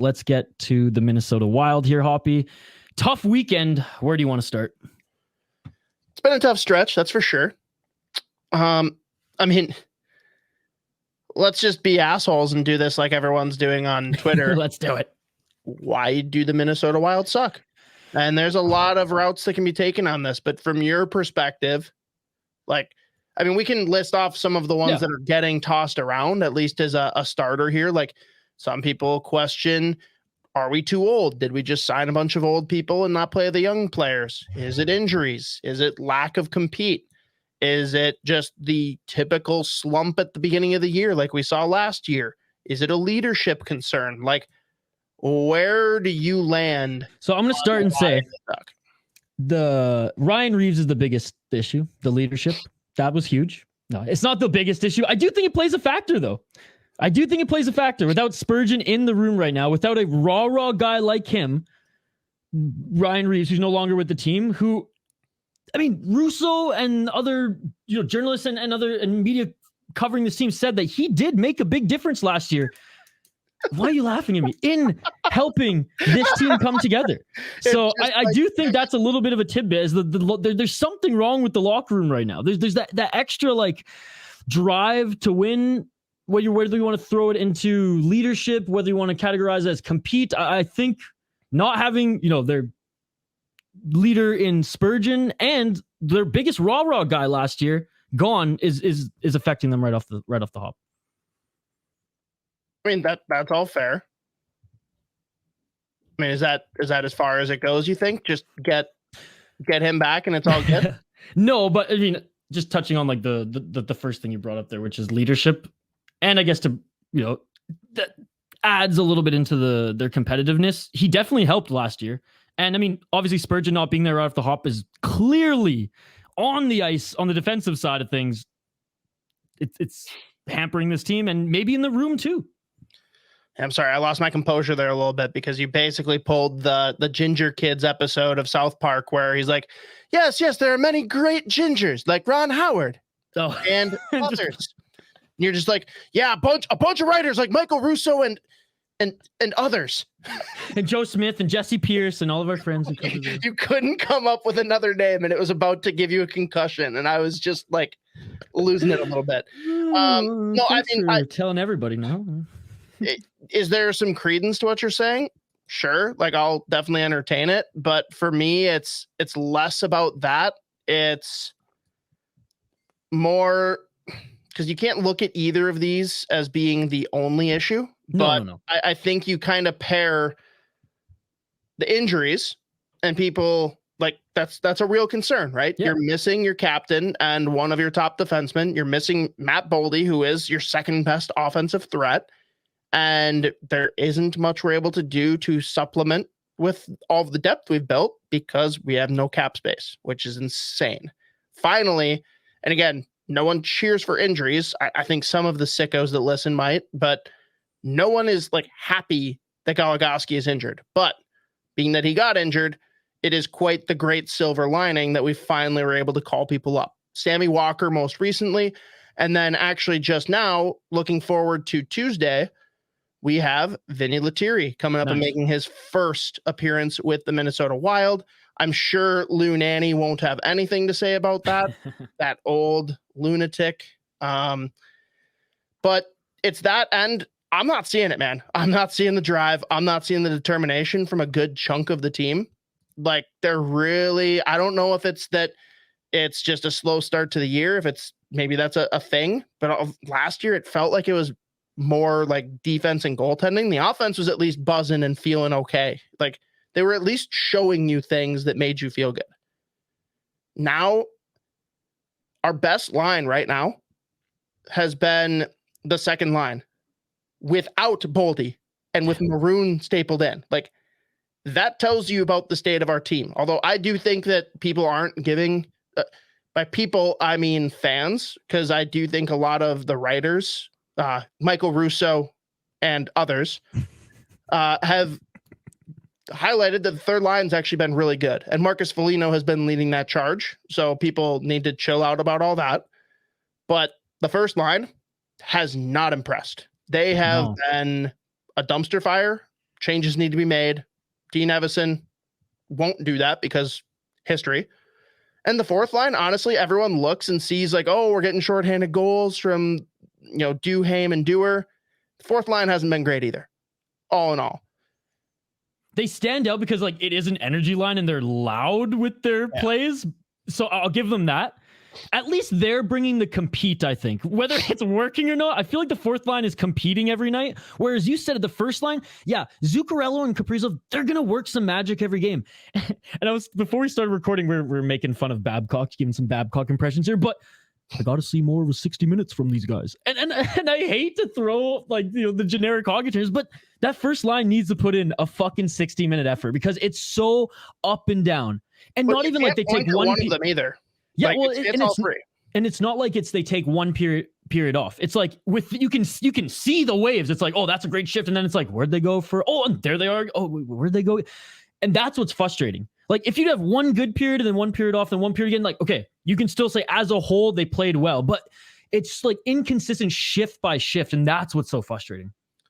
let's get to the Minnesota Wild here, Hoppy. Tough weekend. Where do you want to start? It's been a tough stretch, that's for sure. I mean, let's just be assholes and do this like everyone's doing on Twitter. Let's do it. Why do the Minnesota Wild suck? And there's a lot of routes that can be taken on this, but from your perspective, like, I mean, we can list off some of the ones that are getting tossed around, at least as a starter here. Like, some people question, are we too old? Did we just sign a bunch of old people and not play the young players? Is it injuries? Is it lack of compete? Is it just the typical slump at the beginning of the year like we saw last year? Is it a leadership concern? Like, where do you land? So I'm going to start and say the Ryan Reeves is the biggest issue, the leadership. That was huge. No, it's not the biggest issue. I do think it plays a factor, though. I do think it plays a factor. Without Spurgeon in the room right now, without a raw guy like him, Ryan Reeves, who's no longer with the team, who, I mean, Russo and other journalists and media covering this team said that he did make a big difference last year. Why are you laughing at me? In helping this team come together. So I do think that's a little bit of a tidbit. Is there's something wrong with the locker room right now. There's that extra like drive to win. Whether you want to throw it into leadership, whether you want to categorize it as compete. I think not having their leader in Spurgeon and their biggest raw guy last year gone is affecting them right off the hop. I mean, that's all fair. I mean, is that as far as it goes, you think? Just get him back and it's all good? No, but I mean, just touching on like the first thing you brought up there, which is leadership. And I guess that adds a little bit into their competitiveness. He definitely helped last year. And I mean, obviously Spurgeon not being there right off the hop is clearly on the ice, on the defensive side of things. It's hampering this team and maybe in the room too. I'm sorry, I lost my composure there a little bit because you basically pulled the Ginger Kids episode of South Park where he's like, yes, there are many great gingers like Ron Howard and others. And you're just like, yeah, a bunch of writers like Michael Russo and others. And Joe Smith and Jesse Pierce and all of our friends. You couldn't come up with another name and it was about to give you a concussion. And I was just like losing it a little bit. No, I mean, telling everybody now. Is there some credence to what you're saying? Sure. Like, I'll definitely entertain it. But for me, it's less about that. It's more because you can't look at either of these as being the only issue. No. I think you kind of pair the injuries and people like that's a real concern, right? Yeah. You're missing your captain and one of your top defensemen. You're missing Matt Boldy, who is your second best offensive threat. And there isn't much we're able to do to supplement with all of the depth we've built because we have no cap space, which is insane. Finally, and again, no one cheers for injuries. I think some of the sickos that listen might, but no one is like happy that Goligoski is injured. But being that he got injured, it is quite the great silver lining that we finally were able to call people up. Sammy Walker most recently, and then actually just now, looking forward to Tuesday, we have Vinny Lettieri coming up and making his first appearance with the Minnesota Wild. I'm sure Lou Nanny won't have anything to say about that, that old lunatic. But it's that, and I'm not seeing it, man. I'm not seeing the drive. I'm not seeing the determination from a good chunk of the team. Like, they're really, I don't know if it's that it's just a slow start to the year, if it's maybe that's a thing, but last year it felt like it was more like defense and goaltending. The offense was at least buzzing and feeling okay. Like, they were at least showing you things that made you feel good. Now, our best line right now has been the second line without Boldy and with Maroon stapled in. Like, that tells you about the state of our team. Although I do think that people aren't giving, by people, I mean fans, because I do think a lot of the writers, Michael Russo and others, have highlighted that the third line's actually been really good. And Marcus Foligno has been leading that charge. So people need to chill out about all that. But the first line has not impressed. They have been a dumpster fire changes need to be made. Dean Evison won't do that because history. And the fourth line, honestly, everyone looks and sees like, oh, we're getting shorthanded goals from, Duhaime and Dewar. The fourth line hasn't been great either, all in all. They stand out because like it is an energy line and they're loud with their plays. So I'll give them that. At least they're bringing the compete, I think. Whether it's working or not, I feel like the fourth line is competing every night. Whereas you said at the first line, Zuccarello and Kaprizov, they're going to work some magic every game. And before we started recording, we're making fun of Babcock, giving some Babcock impressions here, but I got to see more of a 60 minutes from these guys. And I hate to throw the generic hockey terms, but that first line needs to put in a fucking 60-minute effort because it's so up and down. And not even like they take one of them either. Yeah, well, it's all three. And it's not like they take one period off. It's like you can see the waves. It's like, oh, that's a great shift. And then it's like, where'd they go for? Oh, and there they are. Oh, where'd they go? And that's what's frustrating. Like if you'd have one good period and then one period off, then one period again, like, okay, you can still say as a whole, they played well, but it's like inconsistent shift by shift. And that's what's so frustrating.